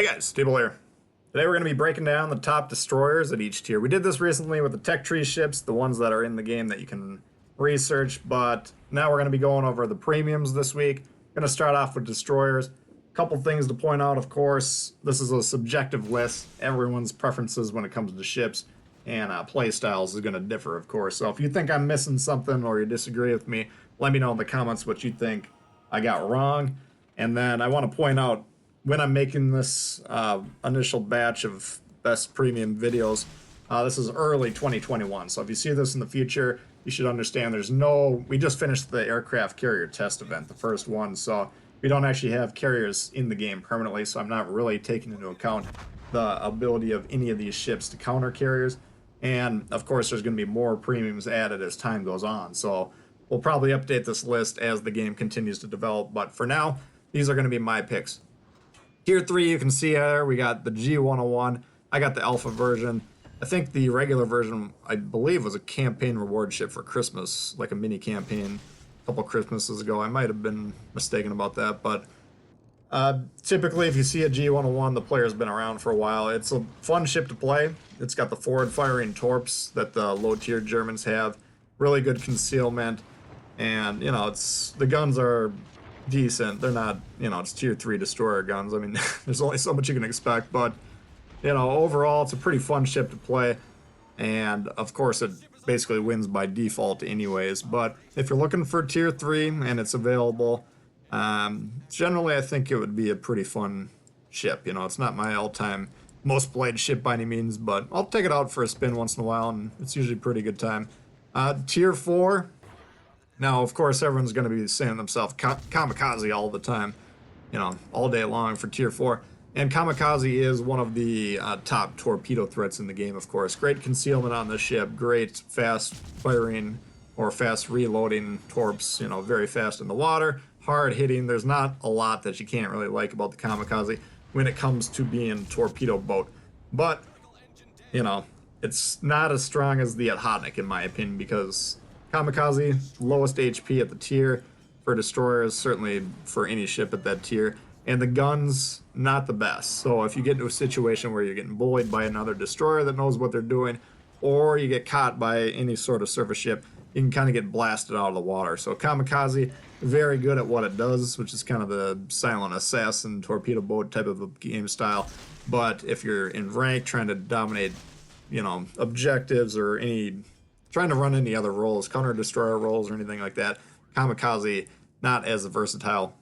Hey guys, Tbull here. Today we're going to be breaking down the top destroyers at each tier. We did this recently with the tech tree ships, the ones that are in the game that you can research, but now we're going to be going over the premiums this week. Going to start off with destroyers. A couple things to point out, of course. This is a subjective list. Everyone's preferences when it comes to ships and play styles is going to differ, of course. So if you think I'm missing something or you disagree with me, let me know in the comments what you think I got wrong. And then I want to point out, when I'm making this initial batch of best premium videos, this is early 2021. So if you see this in the future, you should understand we just finished the aircraft carrier test event, the first one. So we don't actually have carriers in the game permanently. So I'm not really taking into account the ability of any of these ships to counter carriers. And of course, there's going to be more premiums added as time goes on. So we'll probably update this list as the game continues to develop. But for now, these are going to be my picks. Tier 3, you can see here, we got the G101. I got the alpha version. I think the regular version, I believe, was a campaign reward ship for Christmas, like a mini campaign a couple Christmases ago. I might have been mistaken about that, but typically if you see a G101, the player's been around for a while. It's a fun ship to play. It's got the forward-firing torps that the low-tier Germans have. Really good concealment, and, the guns are decent. They're not, it's tier 3 destroyer guns. I mean, there's only so much you can expect, but, overall, it's a pretty fun ship to play, and, of course, it basically wins by default anyways. But if you're looking for tier 3 and it's available, generally I think it would be a pretty fun ship. It's not my all-time most played ship by any means, but I'll take it out for a spin once in a while, and it's usually a pretty good time. Tier 4, now, of course, everyone's going to be saying to themselves, kamikaze all the time, all day long for tier 4. And kamikaze is one of the top torpedo threats in the game, of course. Great concealment on the ship, great fast firing or fast reloading torps, very fast in the water, hard hitting. There's not a lot that you can't really like about the kamikaze when it comes to being a torpedo boat. But, it's not as strong as the Okhotnik, in my opinion, because kamikaze, lowest HP at the tier for destroyers, certainly for any ship at that tier. And the guns, not the best. So if you get into a situation where you're getting bullied by another destroyer that knows what they're doing, or you get caught by any sort of surface ship, you can kind of get blasted out of the water. So kamikaze, very good at what it does, which is kind of the silent assassin torpedo boat type of a game style. But if you're in rank trying to dominate, objectives or trying to run any other roles, counter-destroyer roles or anything like that, kamikaze, not as versatile.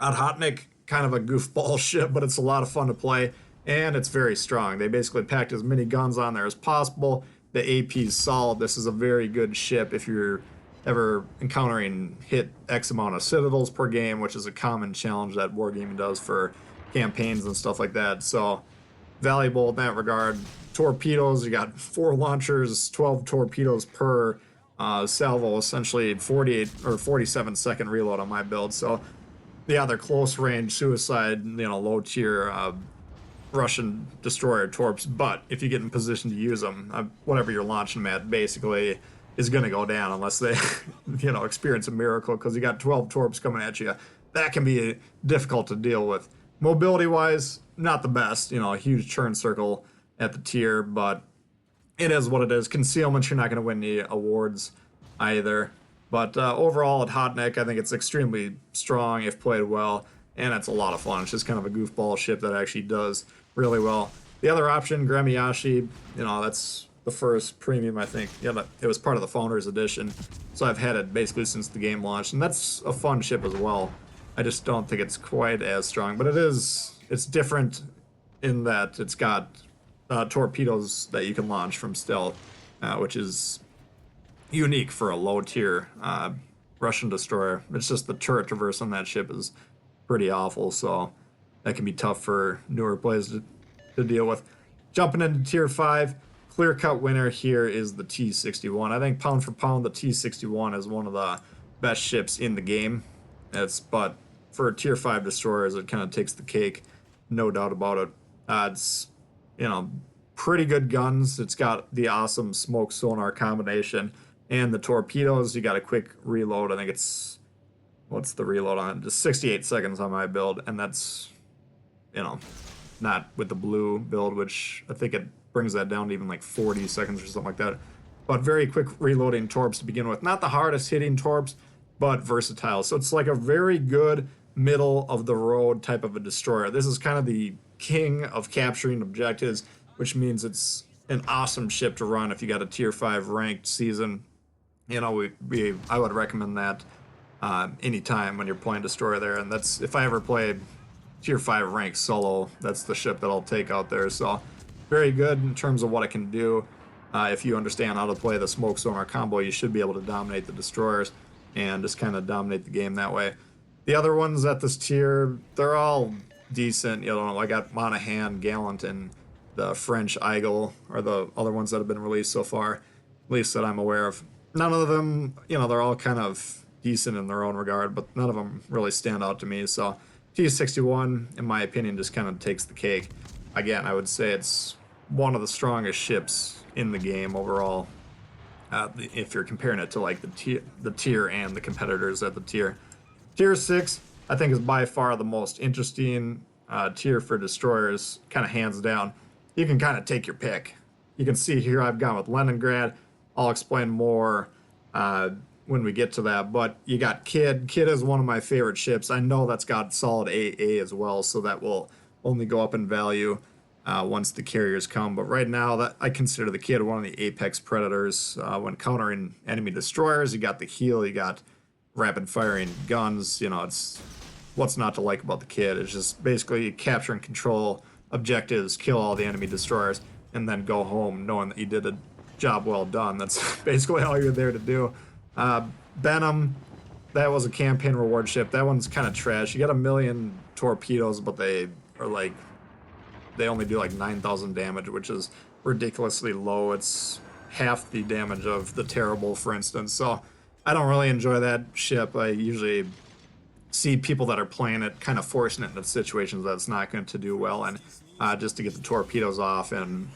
Okhotnik, kind of a goofball ship, but it's a lot of fun to play, and it's very strong. They basically packed as many guns on there as possible. The AP is solid. This is a very good ship if you're ever encountering hit X amount of citadels per game, which is a common challenge that wargaming does for campaigns and stuff like that. So valuable in that regard. Torpedoes, you got 4 launchers, 12 torpedoes per salvo, essentially 48 or 47-second reload on my build. So yeah, they're close range suicide, low tier Russian destroyer torps. But if you get in position to use them, whatever you're launching them at basically is going to go down unless they experience a miracle, because you got 12 torps coming at you. That can be difficult to deal with. Mobility wise, not the best, a huge churn circle at the tier, but it is what it is. Concealment, you're not going to win any awards either. But overall, at Okhotnik, I think it's extremely strong if played well, and it's a lot of fun. It's just kind of a goofball ship that actually does really well. The other option, Gramiyashi, that's the first premium, I think. Yeah, it was part of the Founders Edition, so I've had it basically since the game launched, and that's a fun ship as well. I just don't think it's quite as strong, but it's different in that it's got torpedoes that you can launch from stealth, which is unique for a low-tier Russian destroyer. It's just the turret traverse on that ship is pretty awful, so that can be tough for newer players to deal with. Jumping into tier 5, clear-cut winner here is the T-61. I think pound for pound, the T-61 is one of the best ships in the game. But for tier 5 destroyers, it kind of takes the cake, no doubt about it. It's pretty good guns. It's got the awesome smoke sonar combination, and the torpedoes, you got a quick reload. I think it's, what's the reload on it? Just 68 seconds on my build, and that's, not with the blue build, which I think it brings that down to even like 40 seconds or something like that. But very quick reloading torps to begin with. Not the hardest hitting torps, but versatile. So it's like a very good middle of the road type of a destroyer. This is kind of the king of capturing objectives, which means it's an awesome ship to run if you got a tier 5 ranked season. You know, I would recommend that anytime when you're playing destroyer there. And that's, if I ever play tier 5 ranked solo, that's the ship that I'll take out there. So very good in terms of what it can do. If you understand how to play the smoke sonar combo, you should be able to dominate the destroyers and just kind of dominate the game that way. The other ones at this tier, they're all decent. You know, I got Monahan, Gallant, and the French Eagle are the other ones that have been released so far, at least that I'm aware of. None of them, you know, they're all kind of decent in their own regard, but none of them really stand out to me. So T61, in my opinion, just kind of takes the cake. Again, I would say it's one of the strongest ships in the game overall. If you're comparing it to like the tier and the competitors at the tier. Tier 6, I think, is by far the most interesting tier for destroyers, kind of hands down. You can kind of take your pick. You can see here I've gone with Leningrad. I'll explain more when we get to that, but you got Kid. Kid is one of my favorite ships. I know that's got solid AA as well, so that will only go up in value once the carriers come. But right now, that I consider the Kid one of the apex predators when countering enemy destroyers. You got the heal, you got rapid firing guns. You know, it's what's not to like about the Kid. It's just basically capture and control objectives, kill all the enemy destroyers, and then go home knowing that you did a job well done. That's basically all you're there to do. Benham, that was a campaign reward ship. That one's kind of trash. You got 1 million torpedoes, but they are like, they only do like 9,000 damage, which is ridiculously low. It's half the damage of the Terrible, for instance. So I don't really enjoy that ship. I usually see people that are playing it kind of forcing it into situations that it's not going to do well, and just to get the torpedoes off. And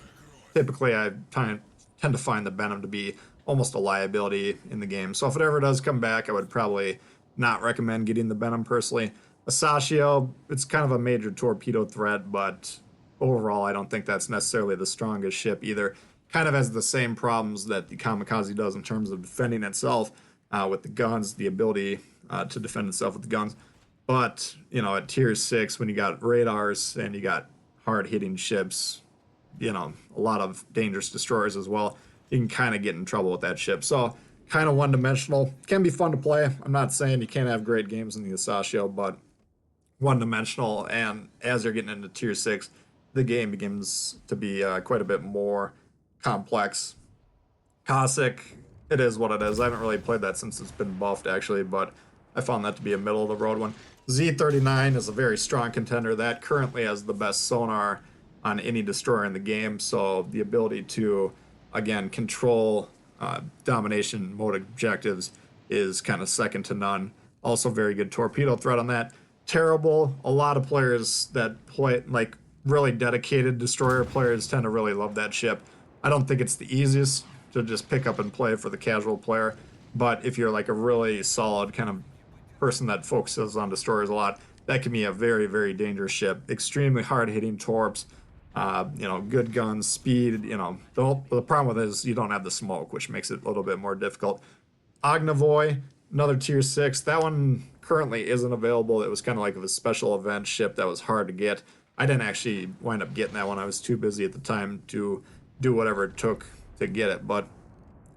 typically I tend to find the Benham to be almost a liability in the game. So if it ever does come back, I would probably not recommend getting the Benham personally. Asashio, it's kind of a major torpedo threat, but overall I don't think that's necessarily the strongest ship either. Kind of has the same problems that the kamikaze does in terms of defending itself with the guns, the ability to defend itself with the guns. But, you know, at tier 6, when you got radars and you got hard-hitting ships, you know, a lot of dangerous destroyers as well, you can kind of get in trouble with that ship. So kind of one-dimensional. Can be fun to play. I'm not saying you can't have great games in the Asashio, but one-dimensional. And as you're getting into tier 6, the game begins to be quite a bit more complex. Cossack, it is what it is. I haven't really played that since it's been buffed, actually, but I found that to be a middle-of-the-road one. Z39 is a very strong contender. That currently has the best sonar on any destroyer in the game, so the ability to, again, control domination mode objectives is kind of second to none. Also very good torpedo threat on that. Terrible. A lot of players that play, like really dedicated destroyer players, tend to really love that ship. I don't think it's the easiest to just pick up and play for the casual player, but if you're like a really solid kind of person that focuses on destroyers a lot, that can be a very, very dangerous ship. Extremely hard-hitting torps, you know, good guns, speed. You know, the problem with it is you don't have the smoke, which makes it a little bit more difficult. Ognavoy, another tier 6. That one currently isn't available. It was kind of like a special event ship that was hard to get. I didn't actually wind up getting that one. I was too busy at the time to do whatever it took to get it, but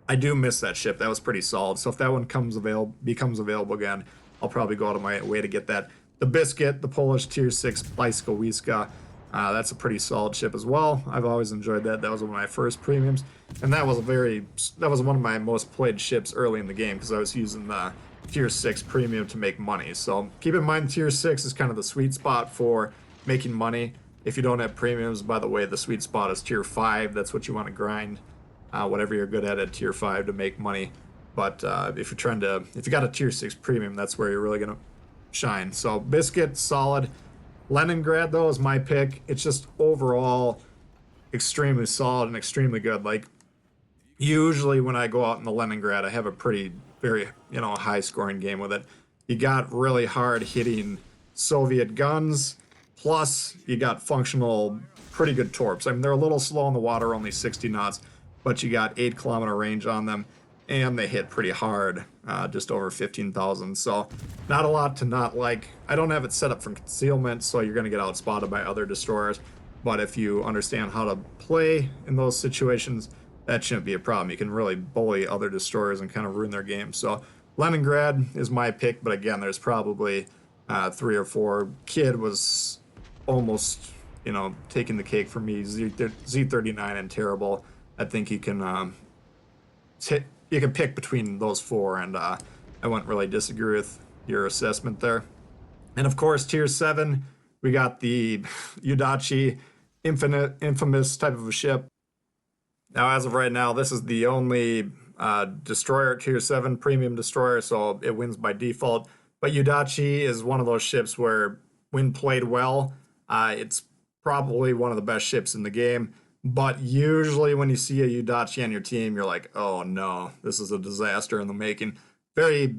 I do miss that ship. That was pretty solid. So if that one becomes available again, I'll probably go out of my way to get that. The Biscuit, the Polish tier 6 Bajskowiska, that's a pretty solid ship as well. I've always enjoyed that. That was one of my first premiums, and that was one of my most played ships early in the game because I was using the tier 6 premium to make money. So keep in mind, tier 6 is kind of the sweet spot for making money. If you don't have premiums, by the way, the sweet spot is tier 5. That's what you want to grind, whatever you're good at tier 5 to make money. But if you got a tier 6 premium, that's where you're really gonna shine. So Biscuit, solid. Leningrad, though, is my pick. It's just overall extremely solid and extremely good. Like, usually when I go out in the Leningrad, I have a very, you know, high scoring game with it. You got really hard hitting Soviet guns, Plus, you got functional, pretty good torps. I mean, they're a little slow in the water, only 60 knots, but you got 8 kilometer range on them, and they hit pretty hard, just over 15,000. So, not a lot to not like. I don't have it set up for concealment, so you're going to get outspotted by other destroyers. But if you understand how to play in those situations, that shouldn't be a problem. You can really bully other destroyers and kind of ruin their game. So, Leningrad is my pick, but again, there's probably 3 or 4. Kid was almost, taking the cake for me. Z39 and Terrible. I think you can pick between those 4, and I wouldn't really disagree with your assessment there. And of course, tier 7, we got the Udachi, infamous type of a ship. Now, as of right now, this is the only destroyer at tier 7, premium destroyer, so it wins by default. But Udachi is one of those ships where, when played well, it's probably one of the best ships in the game. But usually when you see a Udachi on your team, you're like, oh no, this is a disaster in the making. Very,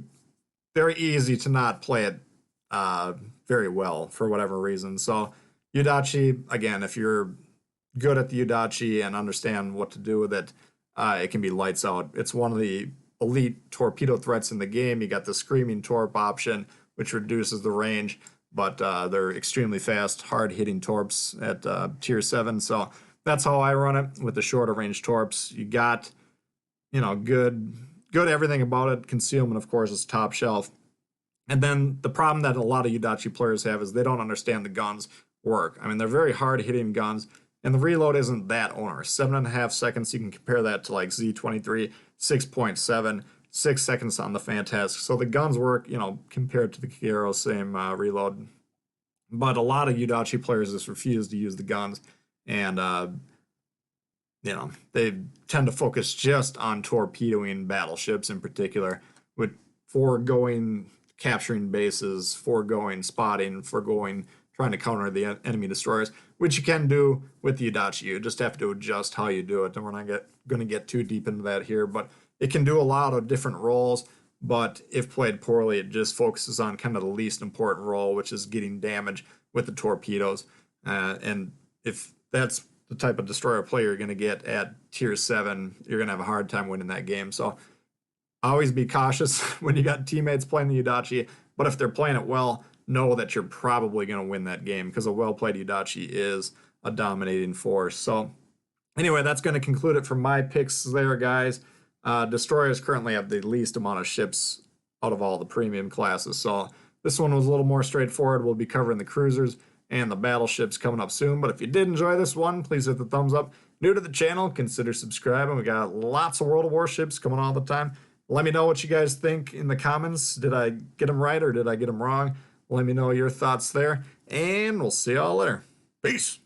very easy to not play it very well for whatever reason. So Udachi, again, if you're good at the Udachi and understand what to do with it, it can be lights out. It's one of the elite torpedo threats in the game. You got the Screaming Torp option, which reduces the range, but they're extremely fast, hard-hitting torps at tier 7. So that's how I run it with the shorter range torps. You got, good everything about it. Concealment, of course, is top shelf. And then the problem that a lot of Udachi players have is they don't understand the guns work. I mean, they're very hard-hitting guns, and the reload isn't that onerous. 7.5 seconds, you can compare that to like Z23, 6.7, 6 seconds on the Fantastic. So the guns work, compared to the Kagero, same reload. But a lot of Udachi players just refuse to use the guns, and they tend to focus just on torpedoing battleships in particular, with foregoing capturing bases, foregoing spotting, foregoing trying to counter the enemy destroyers, which you can do with the Udachi. You just have to adjust how you do it, and we're not going to get too deep into that here, but it can do a lot of different roles, but if played poorly, it just focuses on kind of the least important role, which is getting damage with the torpedoes. And if that's the type of destroyer player you're going to get at tier 7, you're going to have a hard time winning that game. So always be cautious when you got teammates playing the Udachi, but if they're playing it well, know that you're probably going to win that game, because a well-played Udachi is a dominating force. So anyway, that's going to conclude it for my picks there, guys. Destroyers currently have the least amount of ships out of all the premium classes, so this one was a little more straightforward. We'll be covering the cruisers and the battleships coming up soon, but if you did enjoy this one, please hit the thumbs up. New to the channel, consider subscribing. We got lots of World of Warships coming all the time. Let me know what you guys think in the comments. Did I get them right or did I get them wrong? Let me know your thoughts there, and we'll see y'all later. Peace.